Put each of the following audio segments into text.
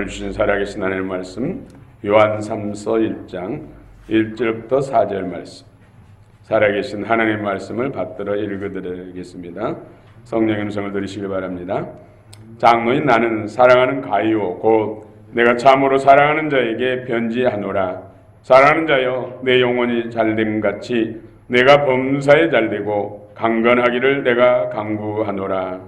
주신 살아계신 하나님의 말씀 요한 3서 1장 1절부터 4절 말씀, 살아계신 하나님의 말씀을 받들어 읽어드리겠습니다. 성령의 음성을 들으시기 바랍니다. 장로인 나는 사랑하는 가이오 곧 내가 참으로 사랑하는 자에게 편지하노라. 사랑하는 자여, 내 영혼이 잘됨같이 내가 범사에 잘되고 강건하기를 내가 강구하노라.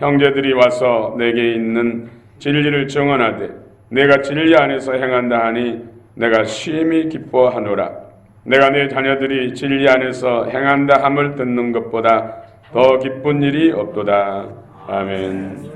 형제들이 와서 내게 있는 진리를 정언하되 내가 진리 안에서 행한다 하니 내가 심히 기뻐하노라. 내가 내 자녀들이 진리 안에서 행한다 함을 듣는 것보다 더 기쁜 일이 없도다. 아멘.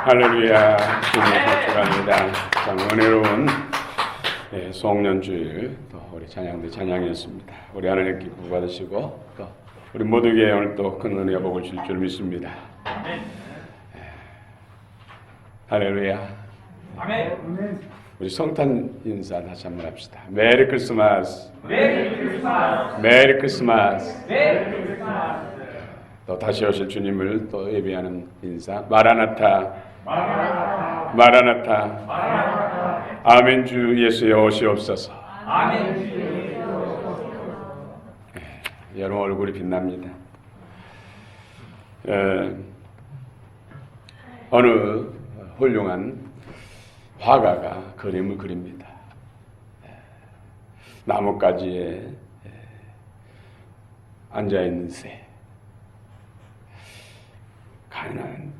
할렐루야. 주님을 축복합니다. 참 은혜로운 송년주일 또 우리 찬양대 찬양이었습니다. 우리 하나님께 기쁨 받으시고 또 우리 모두에게 오늘 또 큰 은혜와 복을 줄 줄 믿습니다. 할렐루야. 아멘. 우리 성탄 인사 다시 한번 합시다. 메리 크리스마스. 메리 크리스마스. 메리 크리스마스. 메리 크리스마스. 또 다시 오실 주님을 또 예비하는 인사. 마라나타. 마라나타. 마라나타. 마라나타. 아멘. 주 예수여 오시옵소서. 아멘. 주 예수여 오시옵소서. 여러분 얼굴이 빛납니다. 어느 훌륭한 화가가 그림을 그립니다. 나뭇가지에 앉아있는 새, 가난한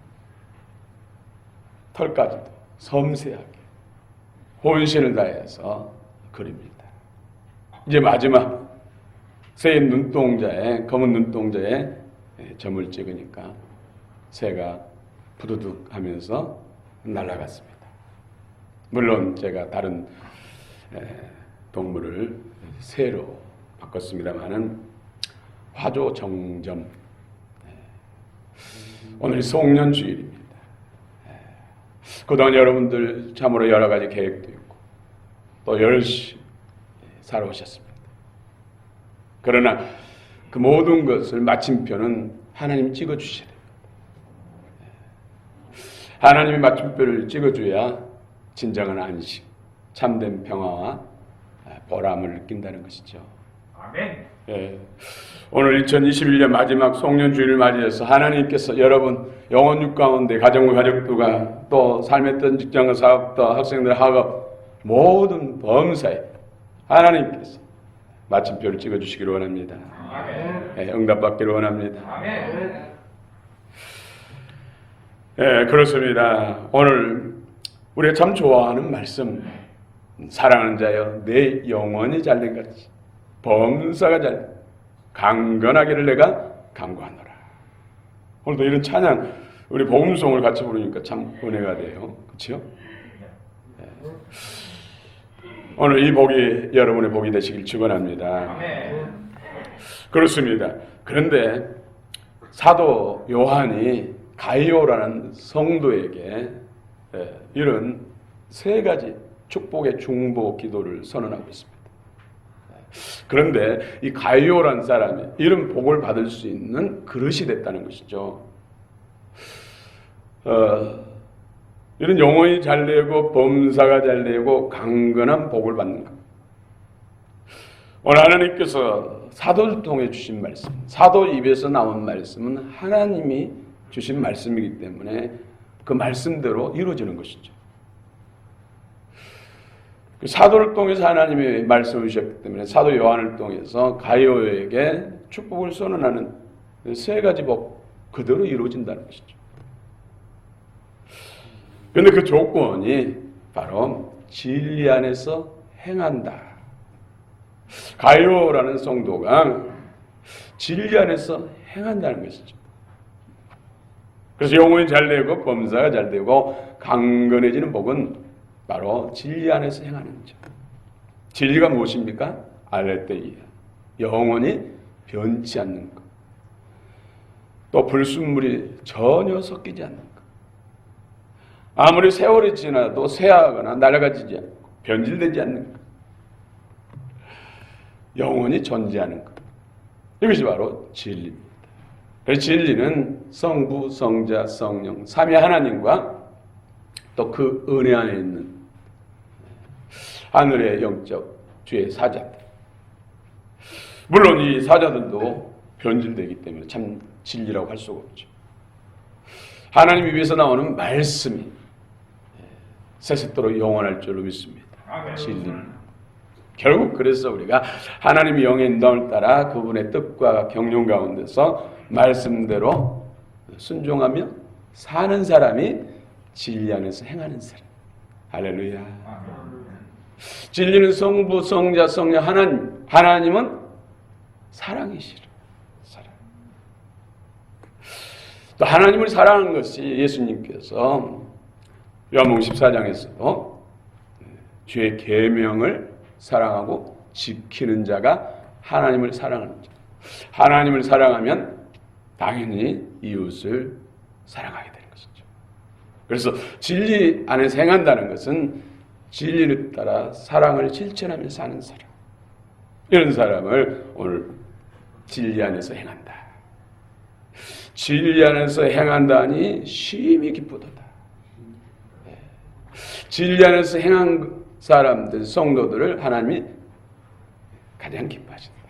털까지도 섬세하게 혼신을 다해서 그립니다. 이제 마지막 새의 눈동자에, 검은 눈동자에 점을 찍으니까 새가 부두둑 하면서 날아갔습니다. 물론 제가 다른 동물을 새로 바꿨습니다만은 화조정점, 오늘이 송년주일입니다. 그동안 여러분들 참으로 여러 가지 계획도 있고 또 열심히 살아오셨습니다. 그러나 그 모든 것을 마침표는 하나님이 찍어주시래요. 하나님이 마침표를 찍어줘야 진정한 안식, 참된 평화와 보람을 느낀다는 것이죠. 아멘. 예. 오늘 2021년 마지막 송년주일을 맞이해서 하나님께서 여러분 영혼육 가운데 가정과 가족들과 또 삶의 떤 직장과 사업과 학생들 학업 모든 범사에 하나님께서 마침표를 찍어주시기를 원합니다. 아멘. 예, 응답받기를 원합니다. 아멘. 예, 그렇습니다. 오늘 우리가 참 좋아하는 말씀, 사랑하는 자여 내 영혼이 잘된 같이 범사가 잘 강건하기를 내가 간구하노라. 오늘도 이런 찬양, 우리 복음송을 같이 부르니까 참 은혜가 돼요. 그렇죠? 네. 오늘 이 복이 여러분의 복이 되시길 축원합니다. 아멘. 그렇습니다. 그런데 사도 요한이 가이오라는 성도에게 이런 세 가지 축복의 중보 기도를 선언하고 있습니다. 그런데 이 가이오란 사람이 이런 복을 받을 수 있는 그릇이 됐다는 것이죠. 이런 영혼이 잘되고 범사가 잘되고 강건한 복을 받는 것. 오늘 하나님께서 사도를 통해 주신 말씀, 사도 입에서 나온 말씀은 하나님이 주신 말씀이기 때문에 그 말씀대로 이루어지는 것이죠. 사도를 통해서 하나님이 말씀을 주셨기 때문에 사도 요한을 통해서 가이오에게 축복을 선언하는 세 가지 복 그대로 이루어진다는 것이죠. 그런데 그 조건이 바로 진리 안에서 행한다. 가이오라는 성도가 진리 안에서 행한다는 것이죠. 그래서 영혼이 잘되고 범사가 잘되고 강건해지는 복은 바로 진리 안에서 행하는 것. 진리가 무엇입니까? 알레테이야. 영혼이 변치 않는 것. 또 불순물이 전혀 섞이지 않는 것. 아무리 세월이 지나도 쇠하거나 낡아지지 않고 변질되지 않는 것. 영혼이 존재하는 것. 이것이 바로 진리입니다. 그래서 진리는 성부, 성자, 성령, 삼위 하나님과 또 그 은혜 안에 있는 하늘의 영적 주의 사자들. 물론 이 사자들도 변질되기 때문에 참 진리라고 할 수가 없죠. 하나님 입에서 나오는 말씀이 세세토록 영원할 줄로 믿습니다. 진리입니다. 결국 그래서 우리가 하나님의 영의 인도함을 따라 그분의 뜻과 경륜 가운데서 말씀대로 순종하며 사는 사람이 진리 안에서 행하는 사람. 할렐루야. 진리는 성부, 성자, 성령 하나님. 하나님은 사랑이시라. 사랑. 또 하나님을 사랑하는 것이 예수님께서 요한복음 14장에서도 주의 계명을 사랑하고 지키는 자가 하나님을 사랑하는 자. 하나님을 사랑하면 당연히 이웃을 사랑하게 되는 것이죠. 그래서 진리 안에서 행한다는 것은 진리를 따라 사랑을 실천하며 사는 사람. 이런 사람을 오늘 진리 안에서 행한다. 진리 안에서 행한다니 심히 기쁘도다. 진리 안에서 행한 사람들, 성도들을 하나님이 가장 기뻐하신다.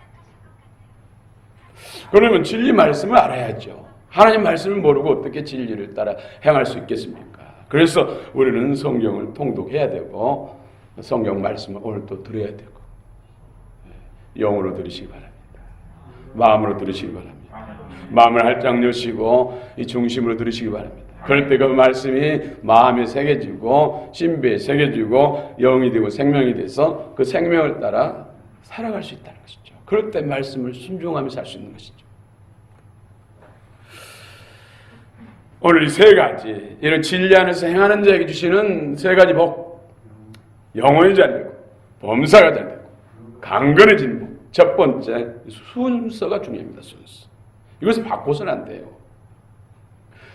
그러면 진리 말씀을 알아야죠. 하나님 말씀을 모르고 어떻게 진리를 따라 행할 수 있겠습니까? 그래서 우리는 성경을 통독해야 되고 성경 말씀을 오늘 또 들어야 되고 영으로 들으시기 바랍니다. 마음으로 들으시기 바랍니다. 마음을 활짝 여시고 이 중심으로 들으시기 바랍니다. 그럴 때 그 말씀이 마음에 새겨지고 신비에 새겨지고 영이 되고 생명이 돼서 그 생명을 따라 살아갈 수 있다는 것이죠. 그럴 때 말씀을 순종하며 살 수 있는 것이죠. 오늘 이 세 가지 이런 진리 안에서 행하는 자에게 주시는 세 가지 복, 영혼이 잘되고 범사가 잘되고 강건해진 복. 첫 번째 순서가 중요합니다. 순서. 이것을 바꿔서는 안 돼요.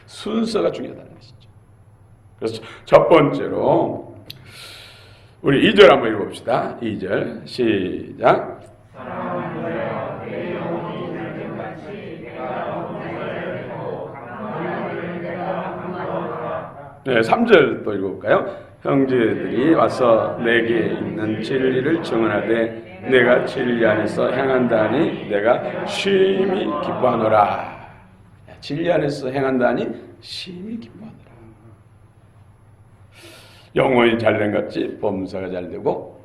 순서가 중요하다는 것이죠. 그래서 첫 번째로 우리 2절 한번 읽어봅시다. 2절 시작. 네, 3절 또 읽어볼까요? 형제들이 와서 내게 있는 진리를 증언하되 내가 진리 안에서 행한다니 내가 심히 기뻐하노라. 진리 안에서 행한다니 심히 기뻐하노라. 영혼이 잘된 같이 범사가 잘되고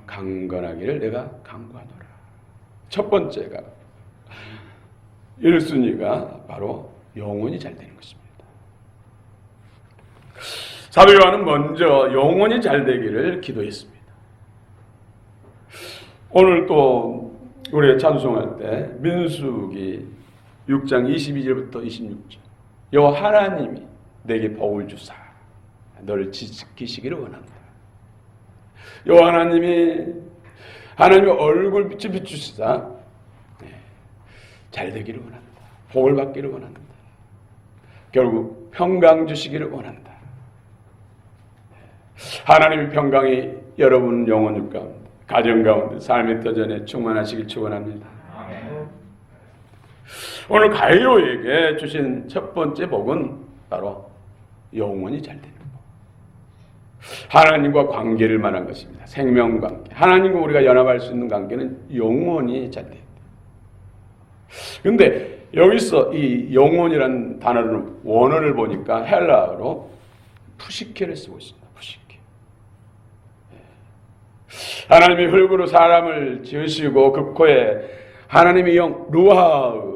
강건하기를 내가 강구하노라. 첫 번째가 1순위가 바로 영혼이 잘되는 것입니다. 사도 요한은 먼저 영혼이 잘되기를 기도했습니다. 오늘 또 우리가 찬송할 때 민수기 6장 22절부터 26절 여호와 하나님이 내게 복을 주사 너를 지키시기를 원한다. 여호와 하나님이 하나님의 얼굴 빛을 비추시사 잘되기를 원한다. 복을 받기를 원한다. 결국 평강 주시기를 원한다. 하나님의 평강이 여러분 영혼 가운데 가정 가운데 삶의 터전에 충만하시길 축원합니다. 오늘 가이로에게 주신 첫 번째 복은 바로 영혼이 잘되는 복. 하나님과 관계를 말한 것입니다. 생명관계. 하나님과 우리가 연합할 수 있는 관계는 영혼이 잘돼야 돼요. 그런데 여기서 이 영혼이라는 단어는 원어를 보니까 헬라어로 푸시케를 쓰고 있습니다. 푸시케. 하나님이 흙으로 사람을 지으시고 그 코에 하나님의 영 루하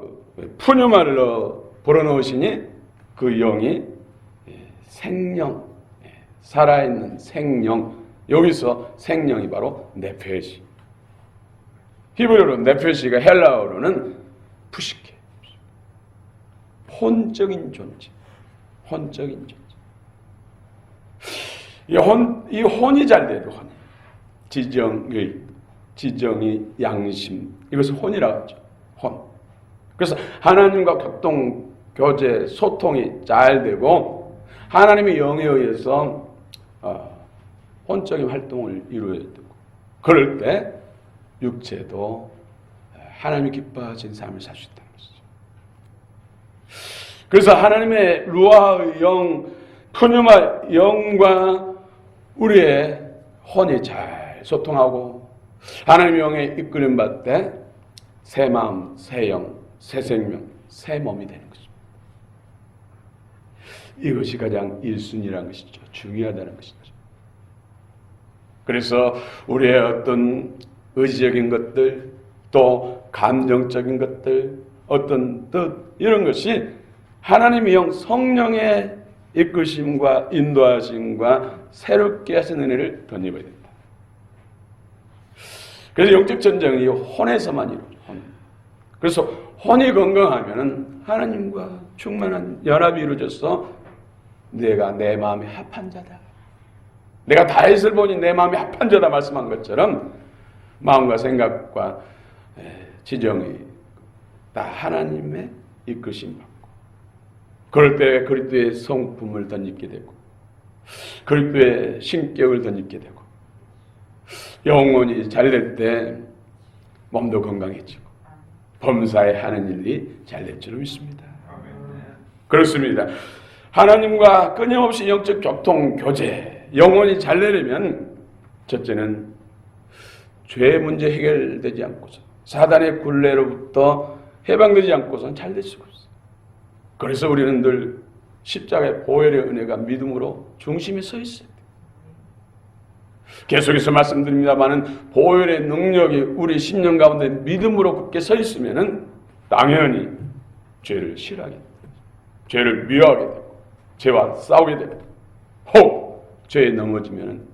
푸뉴말로 불어넣으시니 그 영이 생명, 살아있는 생명. 여기서 생명이 바로 네페시. 히브리어로 네페시가 헬라어로는 푸시케. 혼적인 존재. 혼적인 존재. 이 혼이 잘 돼야 돼, 혼이. 지정의 양심. 이것을 혼이라고 하죠. 혼. 그래서 하나님과 교통, 교제, 소통이 잘 되고 하나님의 영에 의해서 혼적인 활동을 이루어야 되고 그럴 때 육체도 하나님이 기뻐하신 삶을 살 수 있다는 것이죠. 그래서 하나님의 루아의 영, 푸뉴마 영과 우리의 혼이 잘 소통하고 하나님의 영에 이끌림 받을 때 새 마음, 새 영, 새 생명, 새 몸이 되는 것입니다. 이것이 가장 1순위라는 것이죠. 중요하다는 것이죠. 그래서 우리의 어떤 의지적인 것들, 또 감정적인 것들, 어떤 뜻 이런 것이 하나님의 영 성령의 이끄심과 인도하심과 새롭게 하신 은혜를 덧입어야 된다. 그래서 영적 전쟁이 혼에서만 이루어져. 혼. 그래서 혼이 건강하면은 하나님과 충만한 연합이 이루어져서 내가 내 마음에 합한 자다. 내가 다윗을 보니 내 마음에 합한 자다 말씀한 것처럼 마음과 생각과 지정이 다 하나님의 이끄심 받고 그럴 때 그리스도의 성품을 덧입게 되고 그리스도의 신격을 덧입게 되고 영혼이 잘될 때 몸도 건강해지고 범사에 하는 일이 잘될 줄 믿습니다. 그렇습니다. 하나님과 끊임없이 영적 교통, 교제, 영혼이 잘 되려면 첫째는 죄의 문제 해결되지 않고서 사단의 굴레로부터 해방되지 않고서는 잘 될 수가 없어요. 그래서 우리는 늘 십자가의 보혈의 은혜가 믿음으로 중심에 서 있어요. 계속해서 말씀드립니다만은 보혈의 능력이 우리 심령 가운데 믿음으로 굳게 서 있으면은 당연히 죄를 싫어하게 됩니다. 죄를 미워하게 되고 죄와 싸우게 됩니다. 혹 죄에 넘어지면은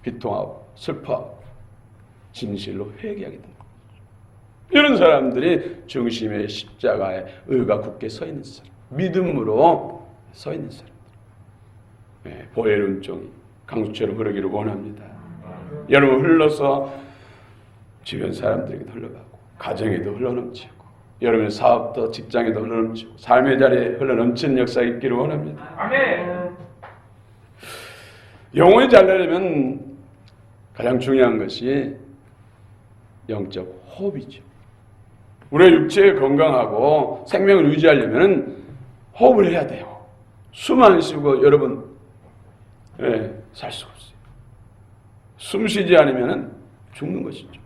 비통하고 슬퍼하고 진실로 회개하게 됩니다. 이런 사람들이 중심의 십자가의 의가 굳게 서 있는 사람, 믿음으로 서 있는 사람들. 네, 보혈의 은총이 강수처럼 흐르기를 원합니다. 여러분 흘러서 주변 사람들에게도 흘러가고 가정에도 흘러넘치고 여러분의 사업도 직장에도 흘러넘치고 삶의 자리에 흘러넘치는 역사가 있기를 원합니다. 아멘. 영혼이 잘 되려면 가장 중요한 것이 영적 호흡이죠. 우리의 육체가 건강하고 생명을 유지하려면 호흡을 해야 돼요. 숨 안 쉬고 여러분 살 수가 없어요. 숨 쉬지 않으면 죽는 것이죠.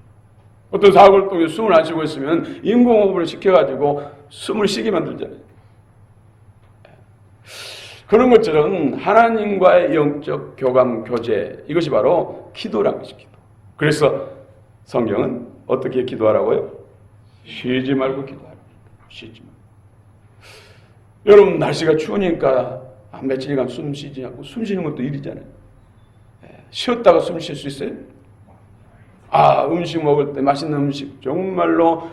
어떤 사고를 통해 숨을 안 쉬고 있으면 인공호흡을 시켜가지고 숨을 쉬게 만들잖아요. 그런 것처럼 하나님과의 영적 교감, 교제, 이것이 바로 기도라는 것이 기도. 그래서 성경은 어떻게 기도하라고요? 쉬지 말고 기도하라. 쉬지 말고. 여러분 날씨가 추우니까 며칠간 숨 쉬지 않고 숨 쉬는 것도 일이잖아요. 쉬었다가 숨 쉴 수 있어요? 음식 먹을 때 맛있는 음식 정말로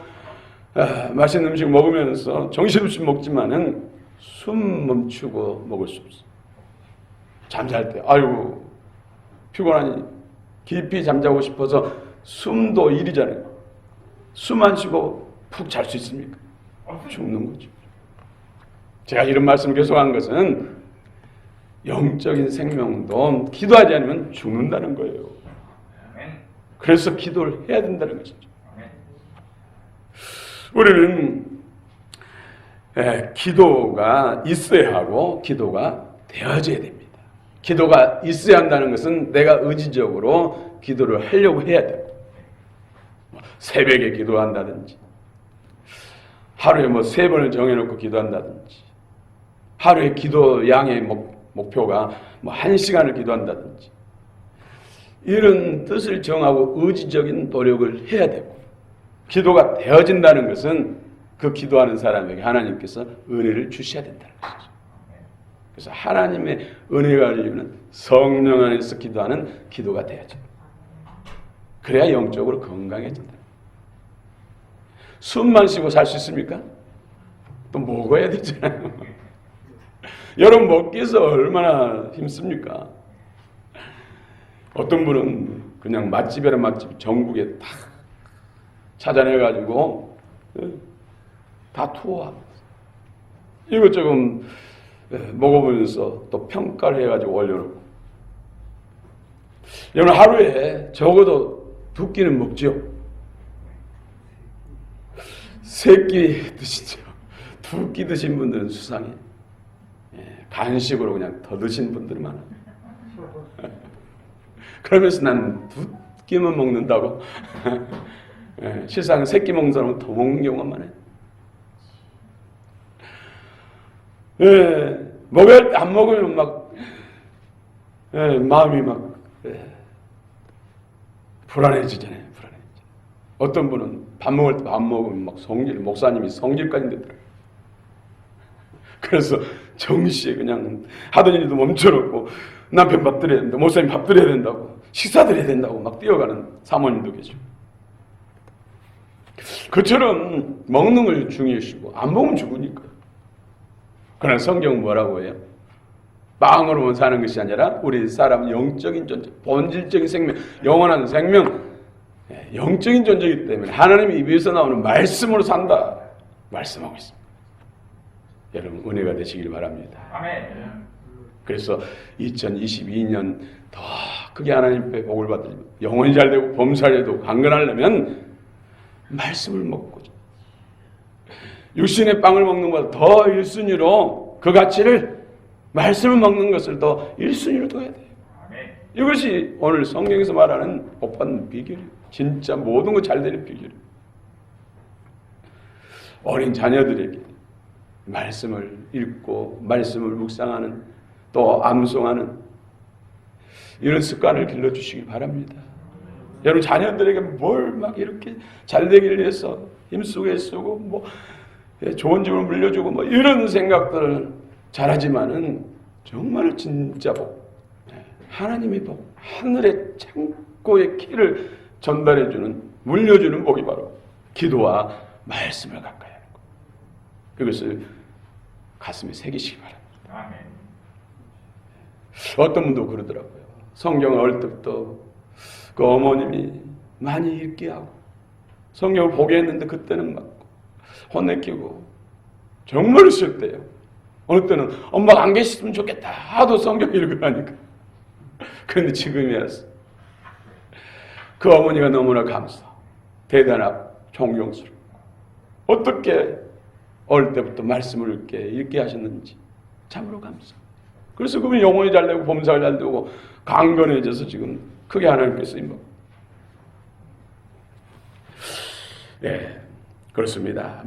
맛있는 음식 먹으면서 정신없이 먹지만은 숨 멈추고 먹을 수 없어요. 잠잘 때 아이고 피곤하니 깊이 잠자고 싶어서 숨도 일이잖아요. 숨 안 쉬고 푹 잘 수 있습니까? 죽는 거죠. 제가 이런 말씀을 계속한 것은 영적인 생명도 기도하지 않으면 죽는다는 거예요. 그래서 기도를 해야 된다는 것이죠. 우리는 기도가 있어야 하고 기도가 되어져야 됩니다. 기도가 있어야 한다는 것은 내가 의지적으로 기도를 하려고 해야 돼요. 새벽에 기도한다든지 하루에 3번을 정해놓고 기도한다든지 하루에 기도 양의 목표가 1시간을 기도한다든지 이런 뜻을 정하고 의지적인 노력을 해야 되고 기도가 되어진다는 것은 그 기도하는 사람에게 하나님께서 은혜를 주셔야 된다는 것이죠. 그래서 하나님의 은혜가 열리면 성령 안에서 기도하는 기도가 되어져요. 그래야 영적으로 건강해진다. 숨만 쉬고 살 수 있습니까? 또 먹어야 되잖아요. 여러분 먹기 위해서 얼마나 힘씁니까? 어떤 분은 그냥 맛집이란 맛집 전국에 다 찾아내가지고 다 투어합니다. 이것저것 먹어보면서 또 평가를 해가지고 올려놓고 여러분 하루에 적어도 2끼는 먹죠. 3끼 드시죠. 2끼 드신 분들은 수상해. 간식으로 그냥 더 드신 분들이 많아요. 그러면서 난 2끼만 먹는다고. 실상 3끼 먹는 사람은 더 먹는 경우가 많아요. 먹어야 할 때 안 먹으면 막 마음이 막 불안해지잖아요. 어떤 분은 밥 먹을 때 밥 먹으면 막 목사님이 성질까지 되더라고요. 그래서 정시에 그냥 하던 일도 멈춰놓고 남편 밥 드려야 된다, 목사님 밥 드려야 된다고, 식사 드려야 된다고 막 뛰어가는 사모님도 계시고. 그처럼 먹는 걸 중요시고 안 먹으면 죽으니까. 그러나 성경은 뭐라고 해요? 빵으로만 사는 것이 아니라 우리 사람 영적인 존재, 본질적인 생명, 영원한 생명, 영적인 존재이기 때문에 하나님의 입에서 나오는 말씀으로 산다 말씀하고 있습니다. 여러분 은혜가 되시길 바랍니다. 아멘. 그래서 2022년 더 크게 하나님께 복을 받으려면 영혼이 잘되고 범사에도 강건하려면 말씀을 먹고 육신의 빵을 먹는 것보다 더 1순위로 그 가치를 말씀을 먹는 것을 더 1순위로 둬야 돼요. 아멘. 이것이 오늘 성경에서 말하는 복받는 비결이에요. 진짜 모든 것 잘 되는 비결이에요. 어린 자녀들에게 말씀을 읽고 말씀을 묵상하는 또 암송하는 이런 습관을 길러주시기 바랍니다. 여러분 자녀들에게 뭘 막 이렇게 잘 되기를 위해서 힘쓰고 애쓰고 뭐 좋은 집을 물려주고 뭐 이런 생각들을 잘하지만은 정말 진짜 복, 하나님의 복, 하늘의 창고의 키를 전달해주는 물려주는 복이 바로 기도와 말씀을 가까이 하는 것. 그것을 가슴에 새기시기 바랍니다. 아멘. 어떤 분도 그러더라고요. 성경을 어릴 때부터 그 어머님이 많이 읽게 하고 성경을 보게 했는데 그때는 막 혼내키고 정말 싫대요. 어느 때는 엄마가 안 계셨으면 좋겠다 하도 성경 읽으라니까. 그런데 지금이 와서 그 어머니가 너무나 대단하고 존경스럽고 어떻게 어릴 때부터 말씀을 읽게 하셨는지 참으로 감사. 그래서 그분이 영혼이 잘 되고 범사가 잘 되고 강건해져서 지금 크게 하나님께서 네, 그렇습니다.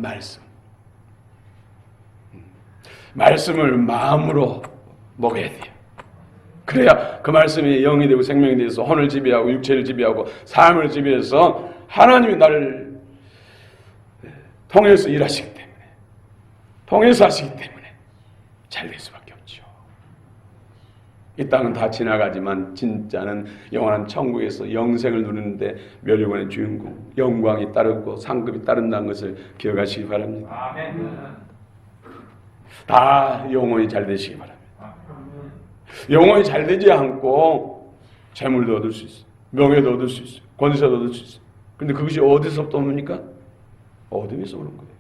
말씀을 마음으로 먹어야 돼요. 그래야 그 말씀이 영이 되고 생명이 되어서 혼을 지배하고 육체를 지배하고 삶을 지배해서 하나님이 나를 통해서 일하시기 때문에 통해서 하시기 때문에 잘 될 수밖에 없죠. 이 땅은 다 지나가지만 진짜는 영원한 천국에서 영생을 누리는데 멸류관의 주인공 영광이 따르고 상급이 따른다는 것을 기억하시기 바랍니다. 아멘. 다 영혼이 잘 되시기 바랍니다. 영혼이 잘 되지 않고 재물도 얻을 수 있어요. 명예도 얻을 수 있어요. 권세도 얻을 수 있어요. 그런데 그것이 어디서부터 옵니까? 어둠에서 오는 거예요.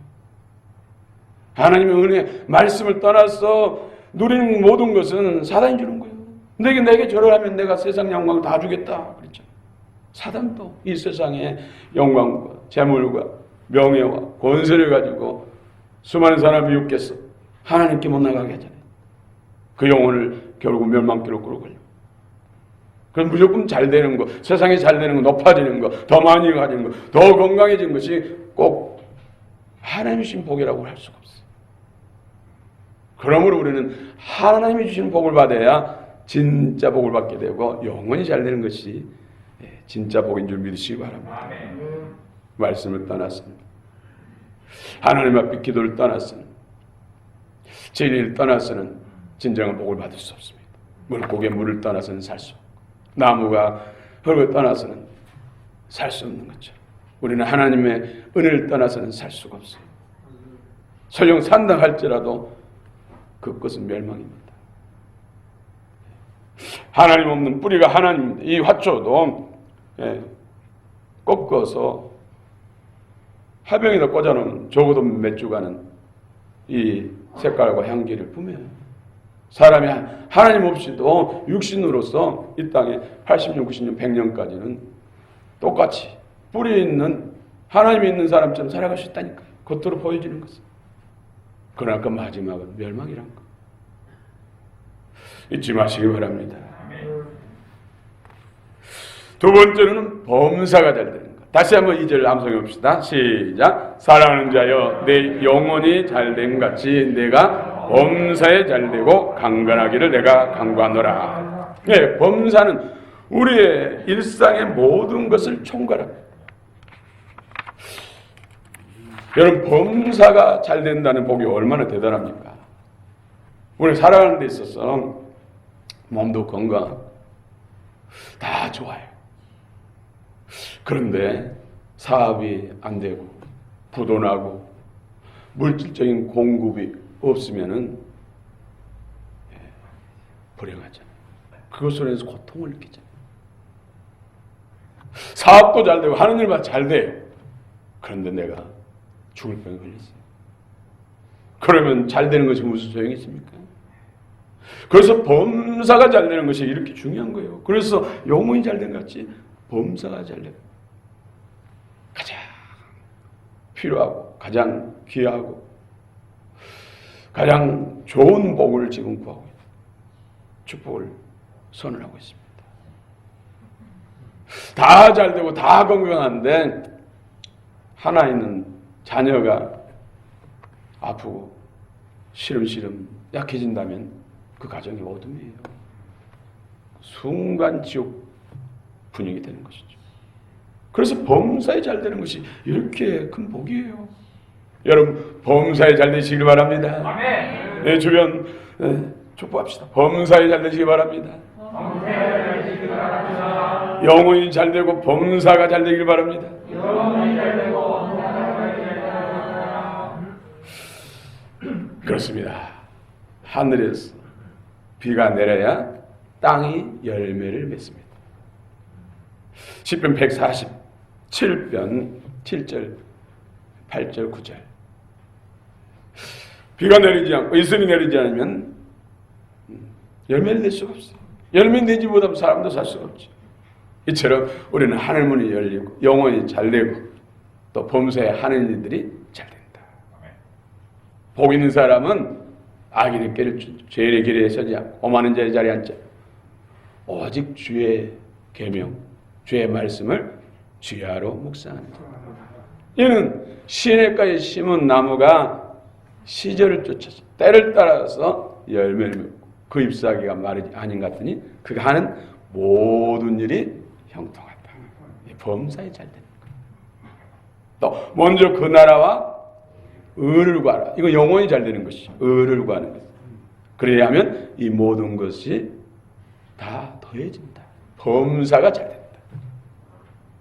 하나님의 은혜, 말씀을 떠나서 누리는 모든 것은 사단이 주는 거예요. 내게 절하면 내가 세상 영광을 다 주겠다 그랬죠. 사단도 이 세상의 영광과 재물과 명예와 권세를 가지고 수많은 사람을 유혹해서 하나님께 못 나가게 하잖아요. 그 영혼을 결국 멸망길로 끌어가려고. 그럼 무조건 잘 되는 거, 세상에 잘 되는 거, 높아지는 거, 더 많이 가지는 거, 더 건강해지는 것이 꼭 하나님이 주신 복이라고 할 수가 없어요. 그러므로 우리는 하나님이 주신 복을 받아야 진짜 복을 받게 되고 영원히 잘 되는 것이 진짜 복인 줄 믿으시기 바랍니다. 아멘. 말씀을 떠났습니다. 하나님 앞에 기도를 떠났으는 진리를 떠나서는 진정한 복을 받을 수 없습니다. 물고기에 물을 떠나서는 살 수 없고 나무가 흙을 떠나서는 살 수 없는 것처럼 우리는 하나님의 은혜를 떠나서는 살 수가 없어요. 설령 산다 할지라도 그것은 멸망입니다. 하나님 없는 뿌리가 하나님입니다. 이 화초도 꺾어서 화병에다 꽂아놓으면 적어도 몇 주간은 이 색깔과 향기를 뿜어요. 사람이 하나님 없이도 육신으로서 이 땅에 80년, 90년, 100년까지는 똑같이 뿌리 있는 하나님이 있는 사람처럼 살아갈 수 있다니까요. 겉으로 보여지는 것은. 그러나 그 마지막은 멸망이란 거. 잊지 마시기 바랍니다. 두 번째로는 범사가 잘 되는 것. 다시 한번 2절 암송해 봅시다. 시작. 사랑하는 자여 내 영혼이 잘된 같이 내가 범사에 잘되고 강건하기를 내가 간구하노라. 네, 범사는 우리의 일상의 모든 것을 총괄합니다. 여러분 범사가 잘 된다는 복이 얼마나 대단합니까? 우리 살아가는 데 있어서 몸도 건강 다 좋아요. 그런데 사업이 안 되고 부도나고 물질적인 공급이 없으면은 불행하잖아요. 그것으로 인해서 고통을 느끼잖아요. 사업도 잘 되고 하는 일만 잘 돼요. 그런데 내가 죽을 병에 걸렸어요. 그러면 잘 되는 것이 무슨 소용이 있습니까? 그래서 범사가 잘 되는 것이 이렇게 중요한 거예요. 그래서 영혼이 잘 된 것 같이 범사가 잘 되고 가장 필요하고 가장 귀하고 가장 좋은 복을 지금 구하고 있는 축복을 선언하고 있습니다. 다 잘 되고 다 건강한데 하나 있는 자녀가 아프고 시름시름 약해진다면 그 가정이 어둠이에요. 순간 지옥 분위기 되는 것이죠. 그래서 범사에 잘 되는 것이 이렇게 큰 복이에요. 여러분 범사에 잘 되시길 바랍니다. 아멘. 내 주변 축복합시다. 범사에 잘 되시기 바랍니다. 영혼이 잘 되고 범사가 잘 되길 바랍니다. 그렇습니다. 하늘에서 비가 내려야 땅이 열매를 맺습니다. 시편 147편 7절 8절 9절 비가 내리지 않고 이슬이 내리지 않으면 열매를 낼 수가 없어요. 열매 내지 못하면 사람도 살 수가 없죠. 이처럼 우리는 하늘 문이 열리고 영혼이 잘 되고 또 범사에 하는 일들이 잘 된다. 복 있는 사람은 악인의 길을 죄의 길에 서지 않고 오만한 자의 자리에 앉지 않고 오직 주의 계명 주의 말씀을 주야로 묵상하는 자. 이는 시냇가에 심은 나무가 시절을 쫓아서 때를 따라서 열매를 맺고 그 잎사귀가 마르지 아닌 것 같으니 그가 하는 모든 일이 형통하다. 범사에 잘 되는 거예요. 또 먼저 그 나라와 의를 구하라. 이거 영혼이 잘 되는 것이죠. 의를 구하는 것. 그래야 하면 이 모든 것이 다 더해진다. 범사가 잘 된다.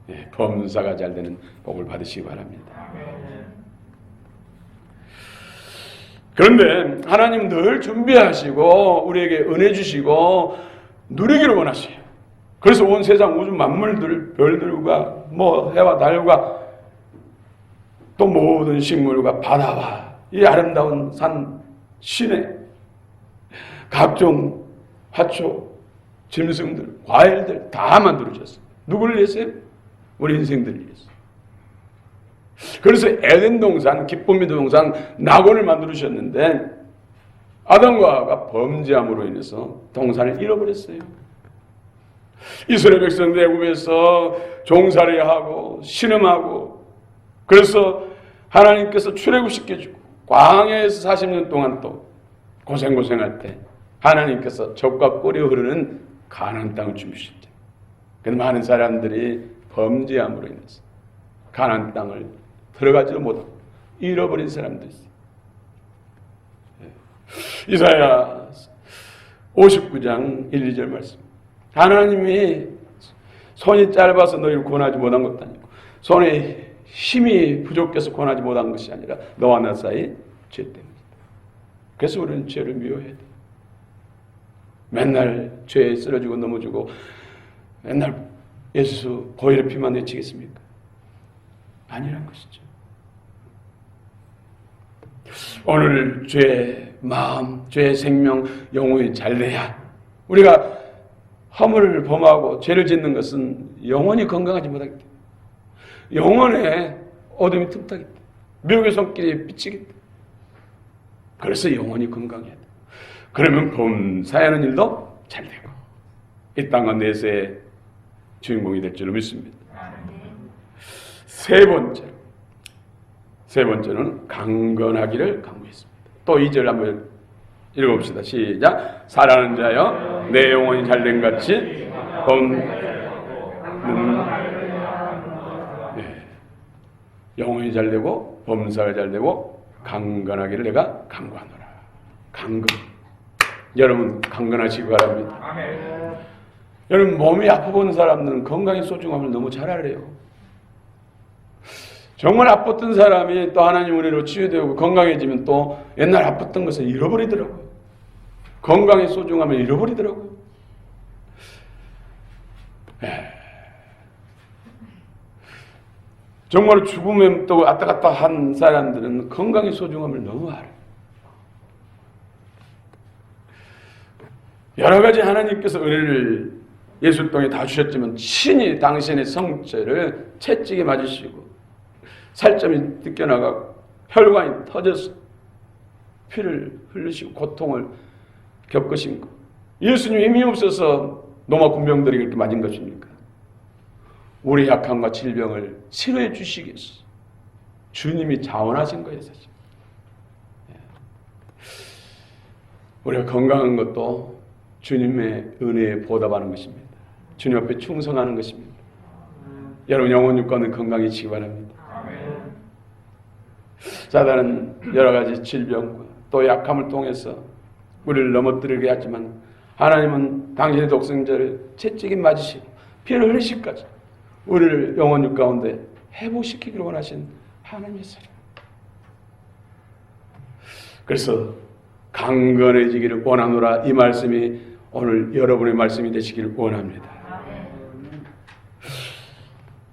예, 범사가 잘 되는 복을 받으시기 바랍니다. 그런데 하나님 늘 준비하시고 우리에게 은혜 주시고 누리기를 원하세요. 그래서 온 세상 우주 만물들 별들과 해와 달과 또 모든 식물과 바다와 이 아름다운 산 시내 각종 화초 짐승들 과일들 다 만들어졌어요. 누구를 위해서요? 우리 인생들을 위해서. 그래서 에덴 동산, 기쁨의 동산, 낙원을 만들으셨는데 아담과 하와가 범죄함으로 인해서 동산을 잃어버렸어요. 이스라엘 백성들 애굽에서 종살이하고 신음하고 그래서 하나님께서 출애굽시켜주고 광야에서 40년 동안 또 고생할 때 하나님께서 젖과 꿀이 흐르는 가나안 땅을 주셨죠. 그런데 많은 사람들이 범죄함으로 인해서 가나안 땅을 들어가지도 못하고 잃어버린 사람도 있어요. 이사야 59장 1, 2절 말씀. 하나님이 손이 짧아서 너희를 구원하지 못한 것도 아니고 손에 힘이 부족해서 구원하지 못한 것이 아니라 너와 나 사이 죄 때문이다. 그래서 우리는 죄를 미워해야 돼. 맨날 죄에 쓰러지고 넘어지고 맨날 예수 보혈의 피만 외치겠습니까? 아니란 것이죠. 오늘 죄의 마음, 죄의 생명, 영혼이 잘 돼야 우리가 허물을 범하고 죄를 짓는 것은 영혼이 건강하지 못하기 때문에 영혼에 어둠이 틈타기 때문에 미혹의 손길이 비치기 때문에 그래서 영혼이 건강해야 돼. 그러면 범사하는 일도 잘 되고 이 땅과 내세의 주인공이 될 줄로 믿습니다. 세 번째는 강건하기를 강구했습니다. 또 2절 한번 읽어봅시다. 시작. 사랑하는 자여 내 영혼이 잘된 같이 영혼이 잘되고 범사가 잘되고 강건하기를 내가 강구하노라. 강건. 여러분 강건하시기 바랍니다. 아멘. 여러분 몸이 아파 보는 사람들은 건강의 소중함을 너무 잘 알아요. 정말 아팠던 사람이 또 하나님 은혜로 치유되고 건강해지면 또 옛날 아팠던 것을 잃어버리더라고요. 건강의 소중함을 잃어버리더라고요. 정말 죽음에 또 왔다 갔다 한 사람들은 건강의 소중함을 너무 알아요. 여러 가지 하나님께서 은혜를 예수 통해 다 주셨지만 친히 당신의 성체를 채찍에 맞으시고 살점이 뜯겨나가고 혈관이 터져서 피를 흘리시고 고통을 겪으신 것. 예수님 힘이 없어서 로마 군병들이 그렇게 맞은 것입니까? 우리 약함과 질병을 치료해 주시겠어. 주님이 자원하신 거예요, 사실. 우리가 건강한 것도 주님의 은혜에 보답하는 것입니다. 주님 앞에 충성하는 것입니다. 여러분 영혼 육관은 건강해지기 바랍니다. 아멘. 사단은 여러 가지 질병과 또 약함을 통해서 우리를 넘어뜨리게 하지만 하나님은 당신의 독생자를 채찍에 맞으시고 피를 흘리시기까지 우리를 영혼 육 가운데 회복시키기를 원하신 하나님의 사랑. 그래서 강건해지기를 원하노라. 이 말씀이 오늘 여러분의 말씀이 되시기를 원합니다.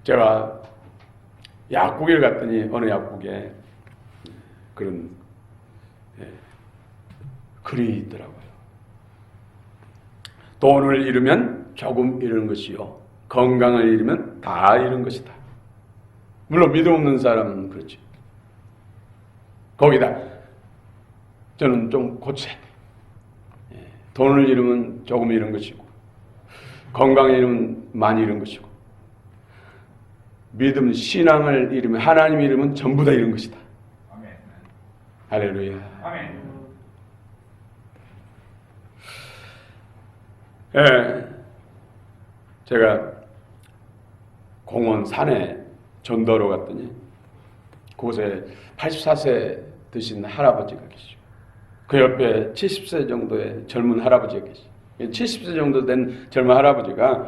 제가 약국에 갔더니 어느 약국에 그런 글이 있더라고요. 돈을 잃으면 조금 잃은 것이요, 건강을 잃으면 다 잃은 것이다. 물론 믿음 없는 사람은 그렇죠. 거기다 저는 좀 고쳐야 돼. 돈을 잃으면 조금 잃은 것이고, 건강을 잃으면 많이 잃은 것이고, 믿음, 신앙을 잃으면, 하나님 잃으면 전부 다 잃은 것이다. 아멘. 할렐루야. 아멘. 제가 공원 산에 전도로 갔더니 그곳에 84세 드신 할아버지가 계시고 그 옆에 70세 정도의 젊은 할아버지가 계시고 70세 정도 된 젊은 할아버지가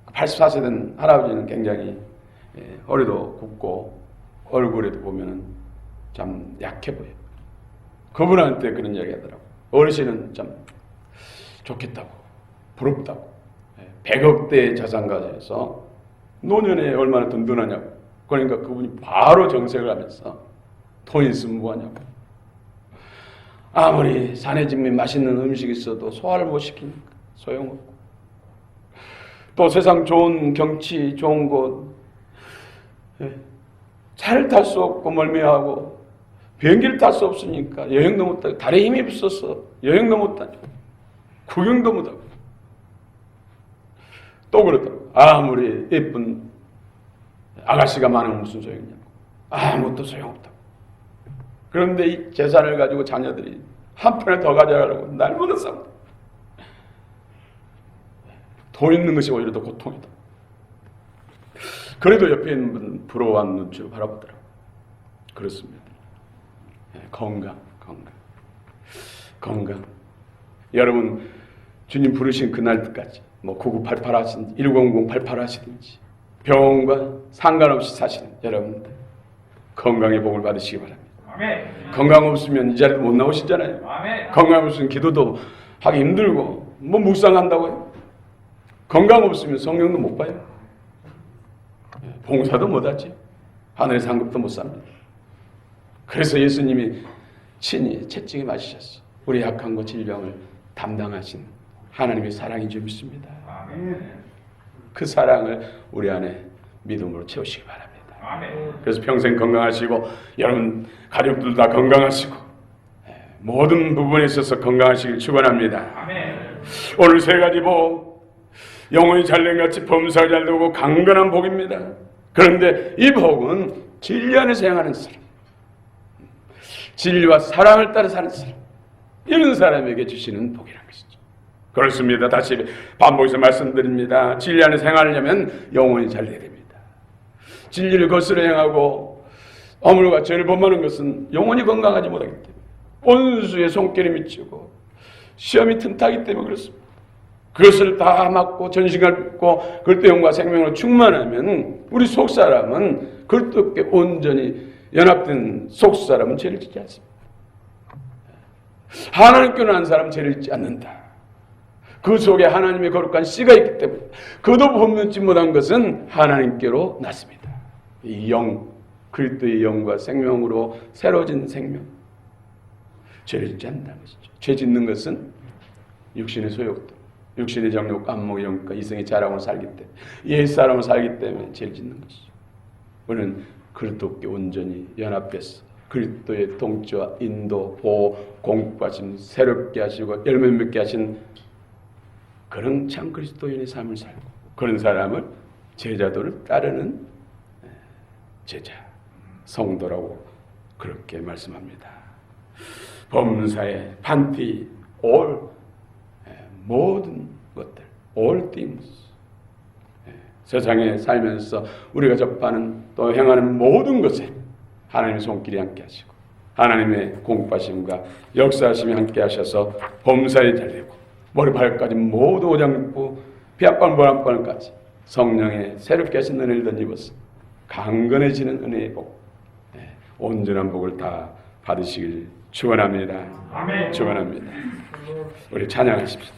84세 된 할아버지는 굉장히 허리도 굽고 얼굴에도 보면은 참 약해 보여요. 그분한테 그런 이야기 하더라고요. 어르신은 참 좋겠다고, 부럽다고, 100억대의 자산 가져서 노년에 얼마나 든든하냐고. 그러니까 그분이 바로 정색을 하면서 돈 있으면 뭐하냐고. 아무리 산에 집에 맛있는 음식이 있어도 소화를 못 시키니까 소용없고, 또 세상 좋은 경치, 좋은 곳, 차를 탈 수 없고 멀미하고 비행기를 탈 수 없으니까 여행도 못하고, 다리에 힘이 없어서 여행도 못하고 구경도 못하고. 또 그러더라고. 아무리 예쁜 아가씨가 많으면 무슨 소용이냐고. 아무것도 소용없다고. 그런데 이 재산을 가지고 자녀들이 한 푼에 더 가져가려고 날마다 싸운다. 돈 있는 것이 오히려 더 고통이다. 그래도 옆에 있는 분은 부러워하는 눈치로 바라보더라고. 그렇습니다. 건강. 여러분 주님 부르신 그날까지 9988 하시든지 1088 하시든지 병원과 상관없이 사시는 여러분들 건강의 복을 받으시기 바랍니다. 아멘. 건강 없으면 이 자리도 못 나오시잖아요. 아멘. 건강 없으면 기도도 하기 힘들고 묵상한다고요. 건강 없으면 성령도 못 봐요. 봉사도 못하지. 하늘의 상급도 못 삽니다. 그래서 예수님이 친히 채찍에 맞으셨어. 우리 약한 것 질병을 담당하신 하나님의 사랑인 줄 믿습니다. 아멘. 그 사랑을 우리 안에 믿음으로 채우시기 바랍니다. 아멘. 그래서 평생 건강하시고 여러분 가족들 다 건강하시고 모든 부분에 있어서 건강하시길 축원합니다. 아멘. 오늘 세 가지 복, 영혼이 잘된같이 범사가 잘되고 강건한 복입니다. 그런데 이 복은 진리 안에서 행하는 사람, 진리와 사랑을 따라 사는 사람, 이런 사람에게 주시는 복이라는 것이죠. 그렇습니다. 다시 반복해서 말씀드립니다. 진리 안에서 행하려면 영혼이 잘돼야 됩니다. 진리를 거스려 행하고 어물과 죄를 범하는 것은 영혼이 건강하지 못하기 때문에, 원수의 손길이 미치고 시험이 튼타기 때문에 그렇습니다. 그것을 다 막고 전신을 입고 그리스도 영과 생명으로 충만하면 우리 속사람은 그리스도께 온전히 연합된 속사람은 죄를 짓지 않습니다. 하나님께 난 사람은 죄를 짓지 않는다. 그 속에 하나님의 거룩한 씨가 있기 때문에 그도 범죄치 못한 것은 하나님께로 났습니다. 이 영, 그리스도의 영과 생명으로 새로진 생명, 죄를 짓지 않는다는 것이죠. 죄 짓는 것은 육신의 소욕도, 육신의 정욕, 안목의 영과 이성의 자랑으로 살기 때문에, 옛사람으로 살기 때문에 죄를 짓는 것이죠. 우리는 그리스도께 온전히 연합해서 그리스도의 통치와 인도, 보호, 공급하신, 새롭게 하시고 열매 맺게 하신 그런 참 그리스도인의 삶을 살고, 그런 사람을 제자도를 따르는 제자, 성도라고 그렇게 말씀합니다. 범사에 판티 all 모든 것들, all things. 세상에 살면서 우리가 접하는 또 행하는 모든 것에 하나님의 손길이 함께 하시고 하나님의 공급하심과 역사하심이 함께 하셔서 범사에 달리고 머리 발까지 모두 오장육부 피한번 모란번까지 성령의 새롭게 하신 은혜를 덧입어서 강건해지는 은혜의 복, 온전한 복을 다 받으시길 축원합니다. 아멘. 축원합니다. 우리 찬양하십시오.